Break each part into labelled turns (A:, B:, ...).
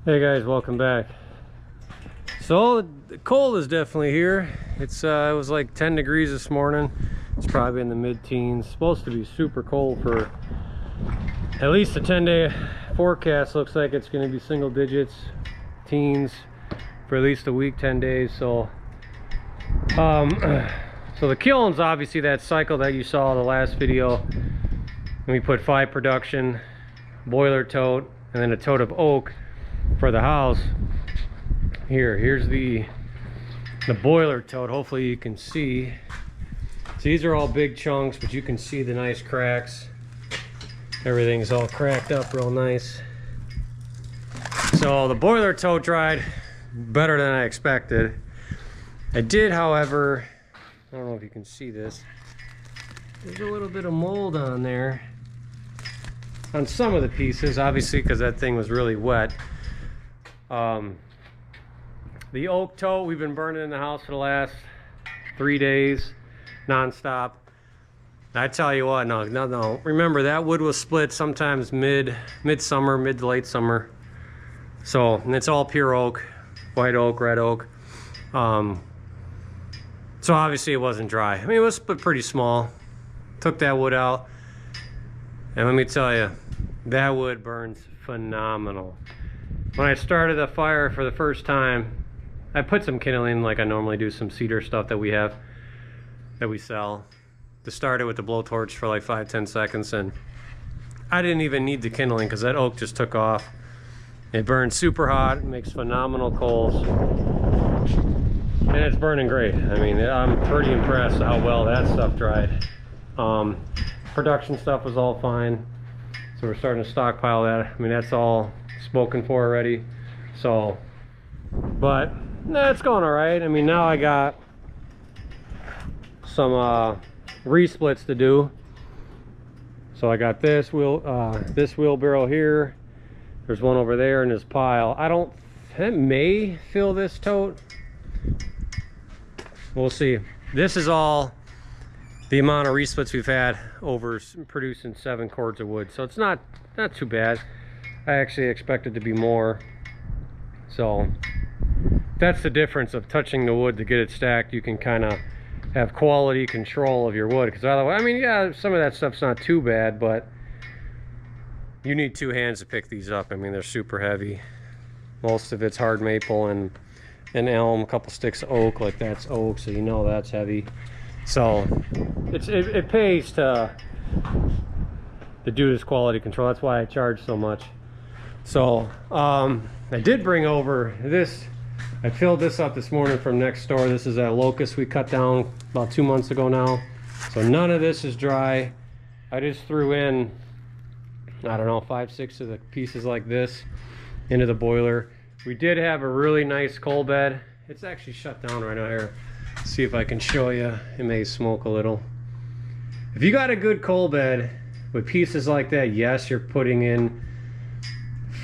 A: Hey guys, welcome back. So the cold is definitely here. It was like 10 degrees this morning. It's probably in the mid-teens. Supposed to be super cold for at least a 10-day forecast. Looks like it's going to be single digits, teens for at least a week, 10 days. So so the kiln's obviously that cycle that you saw in the last video. And we put 5 production, boiler tote, and then a tote of oak for the house. Here's the boiler tote. Hopefully you can see. So these are all big chunks, but you can see the nice cracks. Everything's all cracked up real nice. So the boiler tote dried better than I expected. I did, however, I don't know if you can see this, there's a little bit of mold on there on some of the pieces, obviously because that thing was really wet. The oak tote we've been burning in the house for the last 3 days non-stop. I tell you what, no, remember that wood was split sometimes mid-summer, mid to late summer. So, and it's all pure oak, white oak, red oak. So obviously it wasn't dry. I mean, it was pretty small. Took that wood out, and let me tell you, that wood burns phenomenal. When I started the fire for the first time, I put some kindling like I normally do, some cedar stuff that we have, that we sell. To start it with the blowtorch for like 5-10 seconds, and I didn't even need the kindling because that oak just took off. It burns super hot, it makes phenomenal coals, and it's burning great. I mean, I'm pretty impressed how well that stuff dried. Production stuff was all fine, so we're starting to stockpile that. I mean, that's all spoken for already. So, but it's going all right. I mean, now I got some resplits to do. So I got this wheelbarrow here. There's one over there in this pile. It may fill this tote. We'll see. This is all the amount of resplits we've had over producing 7 cords of wood. So it's not too bad. I actually expected to be more. So that's the difference of touching the wood to get it stacked. You can kind of have quality control of your wood, because otherwise, I mean, yeah, some of that stuff's not too bad, but you need 2 hands to pick these up. I mean, they're super heavy. Most of it's hard maple and elm, a couple sticks of oak, like that's oak, so you know that's heavy. So it pays to do this quality control. That's why I charge so much. So I did bring over this. I filled this up this morning from next door. This is that locust we cut down about 2 months ago now. So none of this is dry. I just threw in, I don't know, 5-6 of the pieces like this into the boiler. We did have a really nice coal bed. It's actually shut down right now here. Let's see if I can show you. It may smoke a little. If you got a good coal bed with pieces like that, yes, you're putting in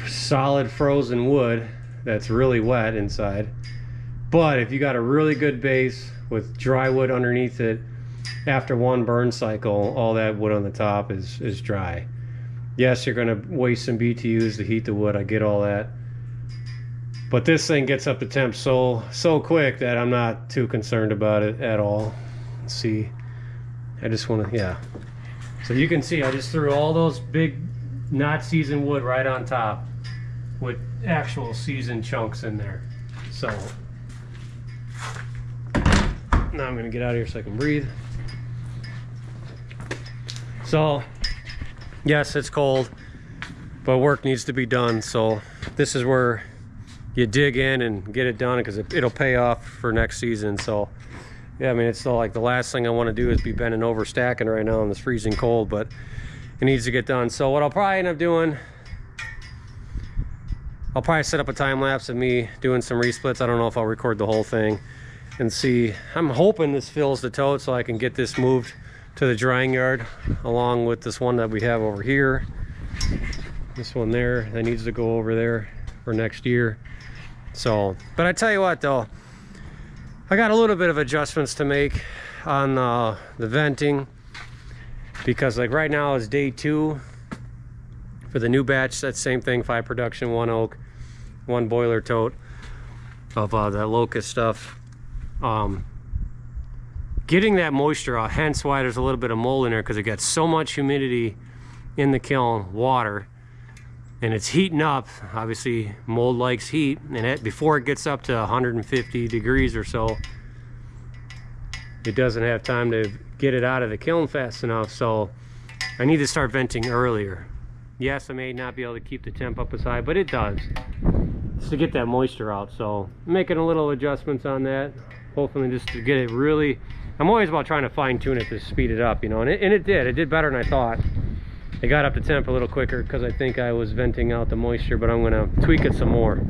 A: solid frozen wood that's really wet inside. But if you got a really good base with dry wood underneath it, after one burn cycle, all that wood on the top is dry. Yes, you're going to waste some BTUs to heat the wood. I get all that. But this thing gets up to temp so quick that I'm not too concerned about it at all. Let's see. I just want to, yeah. So you can see I just threw all those big not seasoned wood right on top with actual seasoned chunks in there. So now I'm gonna get out of here so I can breathe. So yes, it's cold, but work needs to be done. So this is where you dig in and get it done, because it'll pay off for next season. So yeah, I mean, it's still like the last thing I want to do is be bending over stacking right now in this freezing cold, but it needs to get done. So what I'll probably end up doing, I'll probably set up a time lapse of me doing some resplits. I don't know if I'll record the whole thing and see. I'm hoping this fills the tote so I can get this moved to the drying yard along with this one that we have over here. This one there that needs to go over there for next year. So, but I tell you what though, I got a little bit of adjustments to make on the venting, because like right now is day 2 for the new batch. That same thing, 5 production, 1 oak. one boiler tote of the locust stuff. Getting that moisture out, hence why there's a little bit of mold in there, because it gets so much humidity in the kiln, water, and it's heating up. Obviously mold likes heat, and before it gets up to 150 degrees or so, it doesn't have time to get it out of the kiln fast enough. So I need to start venting earlier. Yes, I may not be able to keep the temp up as high, but it does. It's to get that moisture out. So I'm making a little adjustments on that, hopefully just to get it really, I'm always about trying to fine tune it to speed it up, you know, and it did better than I thought. It got up to temp a little quicker because I think I was venting out the moisture, but I'm gonna tweak it some more.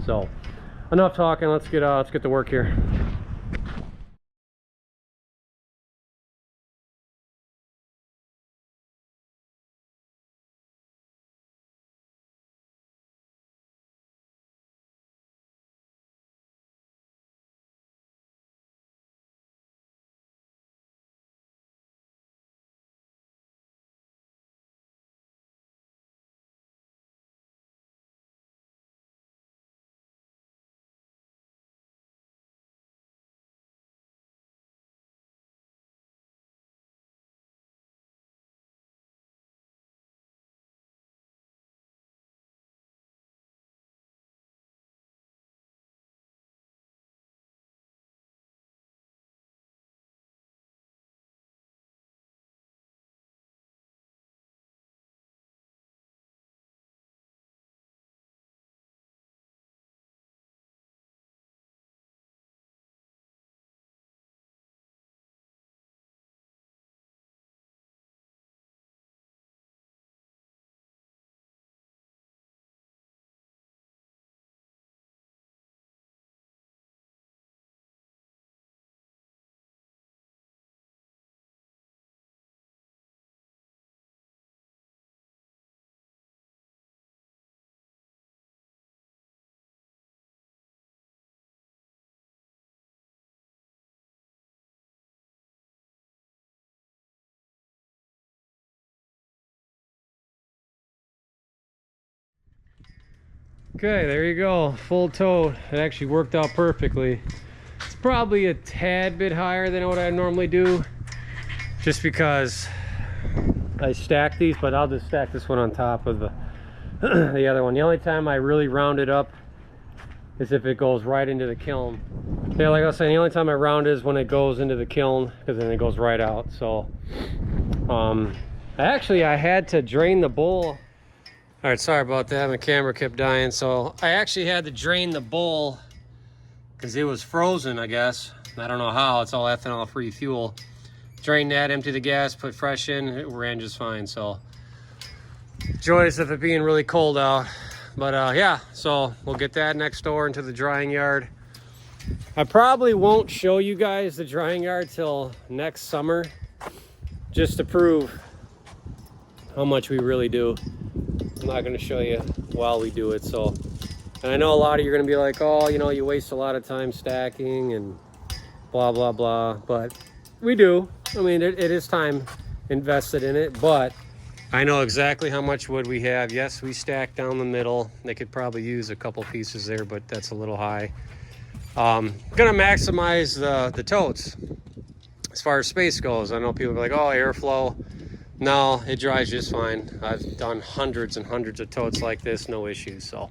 A: So enough talking, let's get to work here. Okay, there you go, full tote. It actually worked out perfectly. It's probably a tad bit higher than what I normally do, just because I stack these, but I'll just stack this one on top of the the other one. The only time I really round it up is if it goes right into the kiln. Yeah, like I was saying, the only time I round is when it goes into the kiln, because then it goes right out. So I had to drain the bowl. All right, sorry about that, my camera kept dying. So I actually had to drain the bowl because it was frozen, I guess. I don't know how, it's all ethanol free fuel. Drain that, empty the gas, put fresh in, it ran just fine. So joys of it being really cold out. But yeah, so we'll get that next door into the drying yard. I probably won't show you guys the drying yard till next summer, just to prove how much we really do. I'm not going to show you while we do it. So, and I know a lot of you are going to be like, oh, you know, you waste a lot of time stacking and blah blah blah, but we do. I mean, it is time invested in it, but I know exactly how much wood we have. Yes, we stack down the middle. They could probably use a couple pieces there, but that's a little high. Gonna maximize the totes as far as space goes. I know people are like, oh, airflow. No, it dries just fine. I've done hundreds and hundreds of totes like this, no issues. So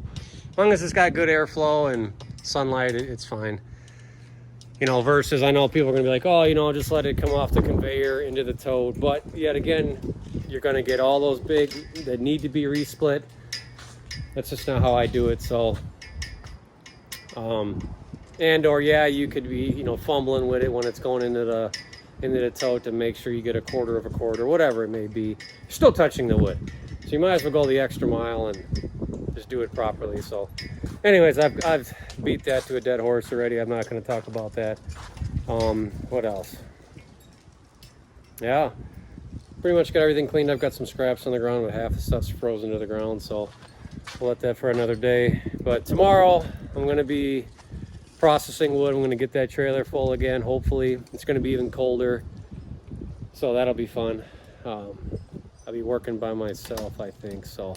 A: as long as it's got good airflow and sunlight, it's fine. You know, versus I know people are gonna be like, oh, you know, just let it come off the conveyor into the tote. But yet again, you're gonna get all those big that need to be resplit. That's just not how I do it. So, and or yeah, you could be, you know, fumbling with it when it's going into the tote to make sure you get a quarter of a cord or whatever it may be. You're still touching the wood, so you might as well go the extra mile and just do it properly. So anyways, I've beat that to a dead horse already. I'm not going to talk about that. What else? Yeah, pretty much got everything cleaned up. Got some scraps on the ground, but half the stuff's frozen to the ground, so we'll let that for another day. But tomorrow I'm going to be processing wood. I'm going to get that trailer full again. Hopefully it's going to be even colder, so that'll be fun. I'll be working by myself, I think, so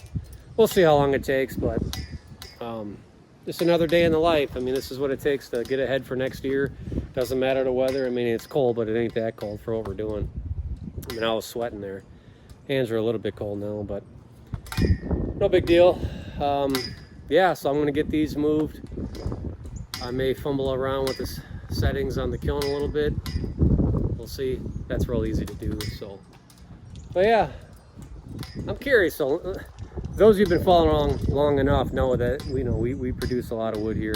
A: we'll see how long it takes. But Just another day in the life. I mean, this is what it takes to get ahead for next year. Doesn't matter the weather. I mean, it's cold, but it ain't that cold for what we're doing. I mean, I was sweating there. Hands are a little bit cold now, but no big deal. Yeah, so I'm gonna get these moved. I may fumble around with the settings on the kiln a little bit. We'll see. That's real easy to do. So, but yeah, I'm curious. So, those who've been following along long enough know that we produce a lot of wood here.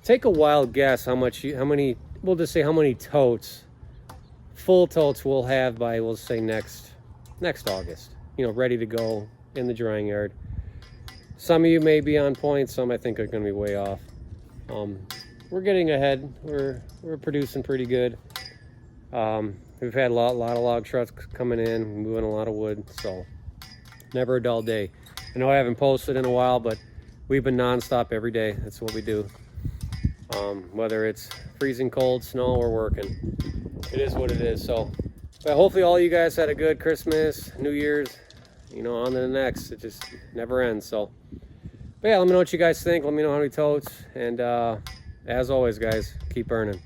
A: Take a wild guess how many we'll just say how many totes, full totes we'll have by, we'll say next August. You know, ready to go in the drying yard. Some of you may be on point, some I think are going to be way off. We're getting ahead. We're producing pretty good. We've had a lot of log trucks coming in, moving a lot of wood, so never a dull day. I know I haven't posted in a while, but we've been non-stop every day. That's what we do. Whether it's freezing cold, snow, or working, it is what it is. So, but hopefully all you guys had a good Christmas, New Year's, you know, on to the next. It just never ends. So, but yeah, let me know what you guys think. Let me know how many totes, and as always, guys, keep burning.